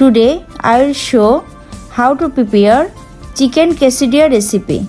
Today I will show how to prepare chicken quesadilla recipe.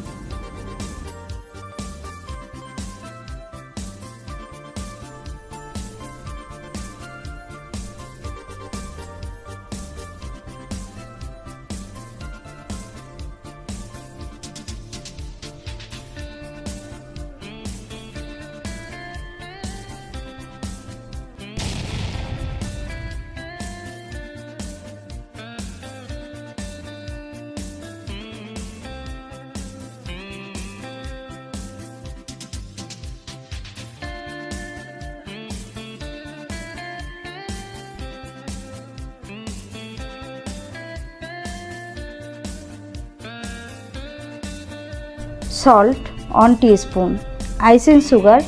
Salt 1 teaspoon, icing sugar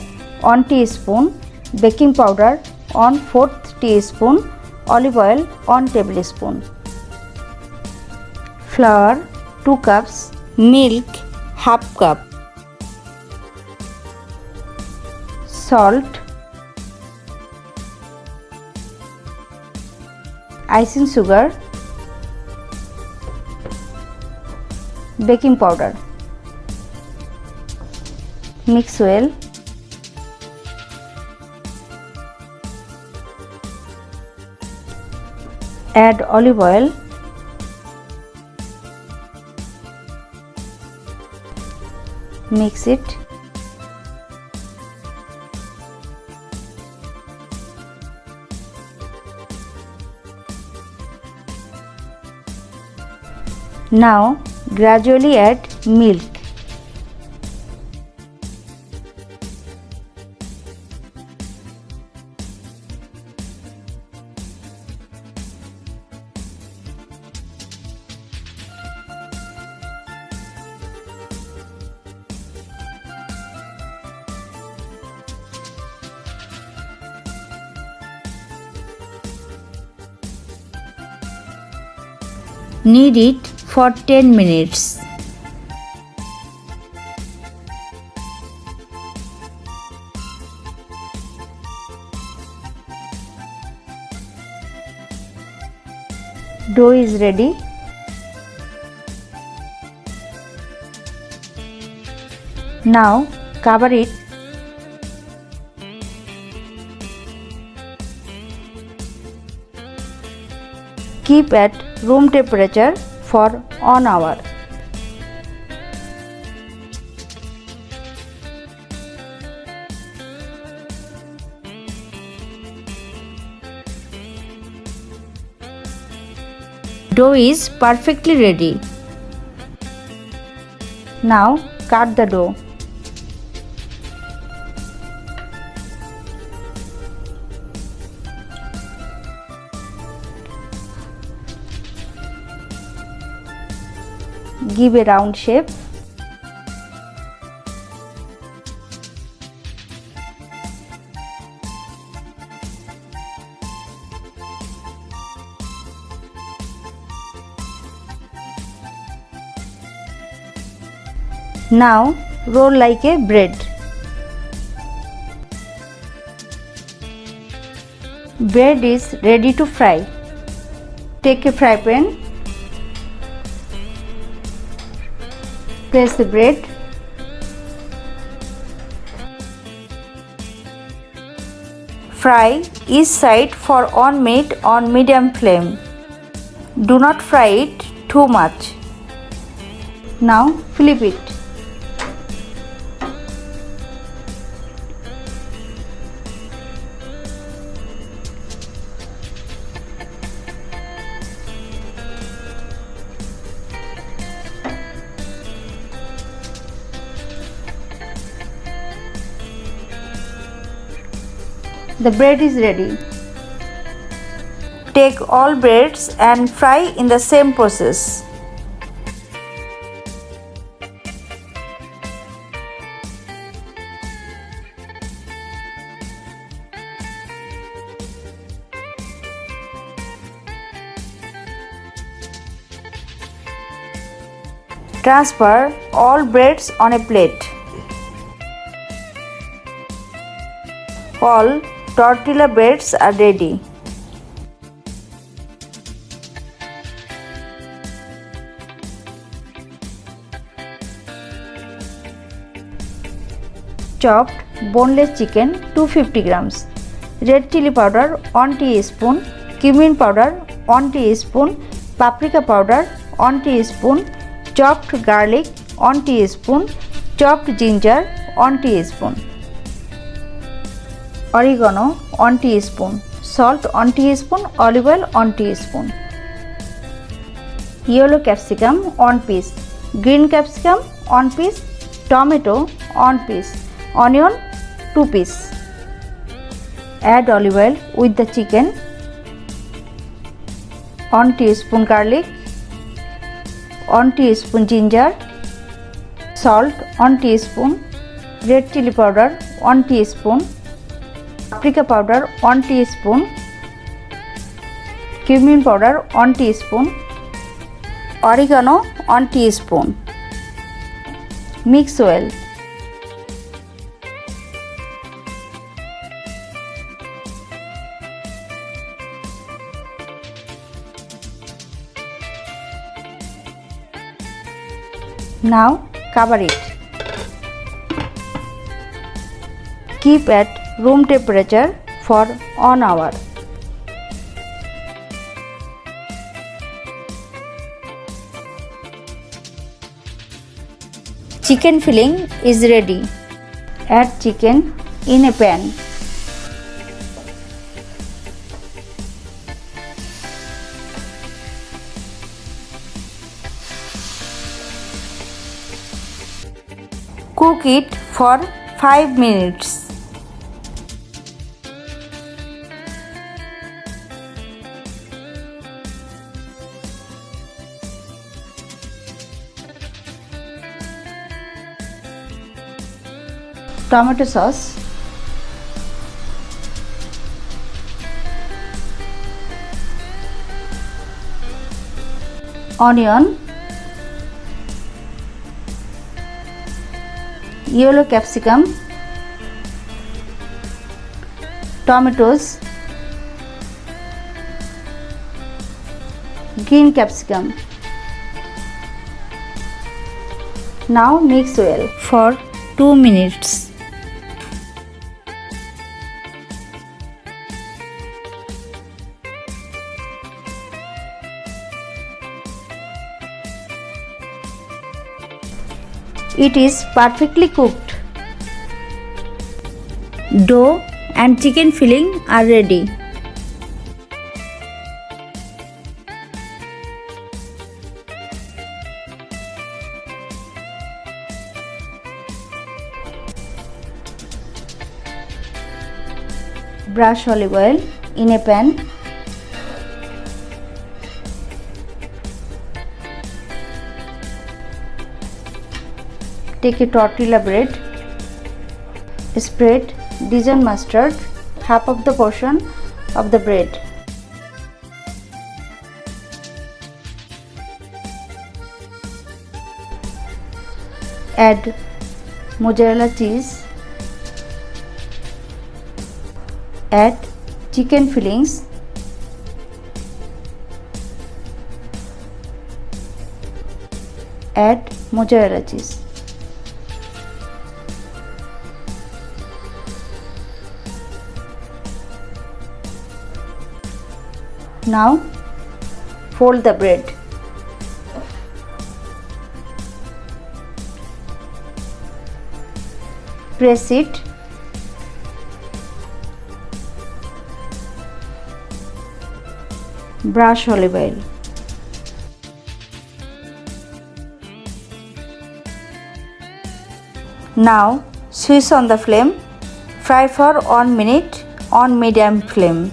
1 teaspoon, baking powder 1/4 teaspoon, olive oil 1 tablespoon, flour 2 cups, milk 1/2 cup, salt, icing sugar, baking powder. Mix well. Add olive oil. Mix it. Now gradually add milk. Knead it for 10 minutes. Dough is ready. Now cover it. Keep at room temperature for 1 hour. Dough is perfectly ready. Now cut the dough. Give a round shape. Now roll like a bread. Bread is ready to fry. Take a fry pan. Place the bread. Fry each side for 1 minute on medium flame. Do not fry it too much. Now flip it. The bread is ready. Take all breads and fry in the same process. Transfer all breads on a plate. All tortilla breads are ready. chopped boneless chicken 250 grams, red chili powder 1 teaspoon, cumin powder 1 teaspoon, paprika powder 1 teaspoon, chopped garlic 1 teaspoon, chopped ginger 1 teaspoon, oregano 1 teaspoon, salt 1 teaspoon, olive oil 1 teaspoon, yellow capsicum 1 piece, green capsicum 1 piece, tomato 1 piece, onion 2 piece. Add olive oil with the chicken, 1 teaspoon garlic, 1 teaspoon ginger, salt 1 teaspoon, red chili powder 1 teaspoon, paprika powder 1 teaspoon, cumin powder 1 teaspoon, oregano 1 teaspoon. Mix well. Now cover it. Keep at room temperature for 1 hour. Chicken filling is ready. Add chicken in a pan. Cook it for 5 minutes. Tomato sauce, onion, yellow capsicum, tomatoes, green capsicum. Now mix well for 2 minutes. It is perfectly cooked. Dough and chicken filling are ready. Brush olive oil in a pan. Take a tortilla bread, spread Dijon mustard half of the portion of the bread. Add mozzarella cheese. Add chicken fillings. Add mozzarella cheese. Now fold the bread. Press it. Brush olive oil. Now switch on the flame. Fry for 1 minute on medium flame.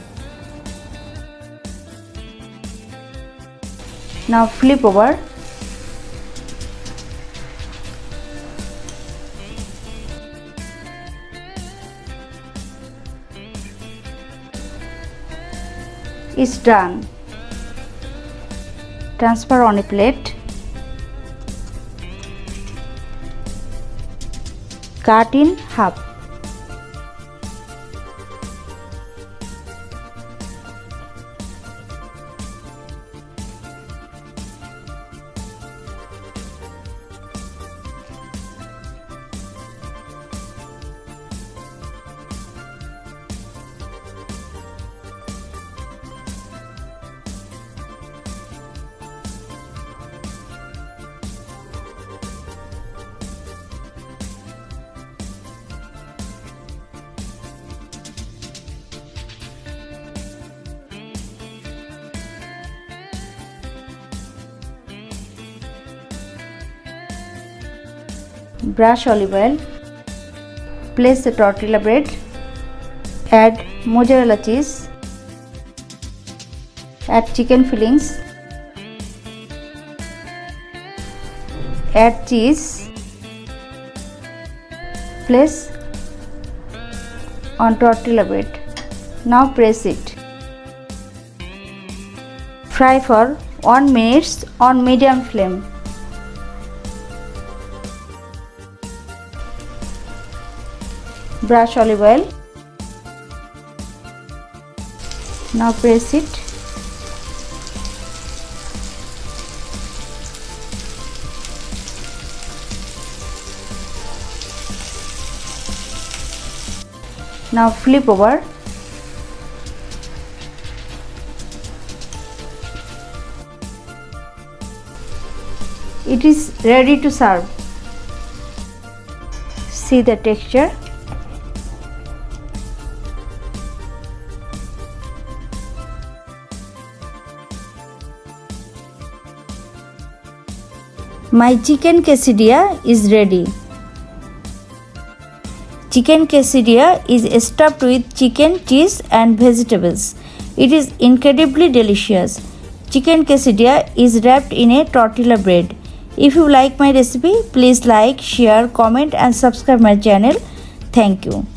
Now flip over. It's done. Transfer on a plate. Cut in half. Brush olive oil. Place the tortilla bread. Add mozzarella cheese. Add chicken fillings. Add cheese. Place on tortilla bread. Now press it. Fry for 1 minute on medium flame. Brush olive oil. Now press it. Now flip over. It is ready to serve. See the texture. My chicken quesadilla is ready. Chicken quesadilla is stuffed with chicken, cheese and vegetables. It is incredibly delicious. Chicken quesadilla is wrapped in a tortilla bread. If you like my recipe, please like, share, comment and subscribe my channel. Thank you.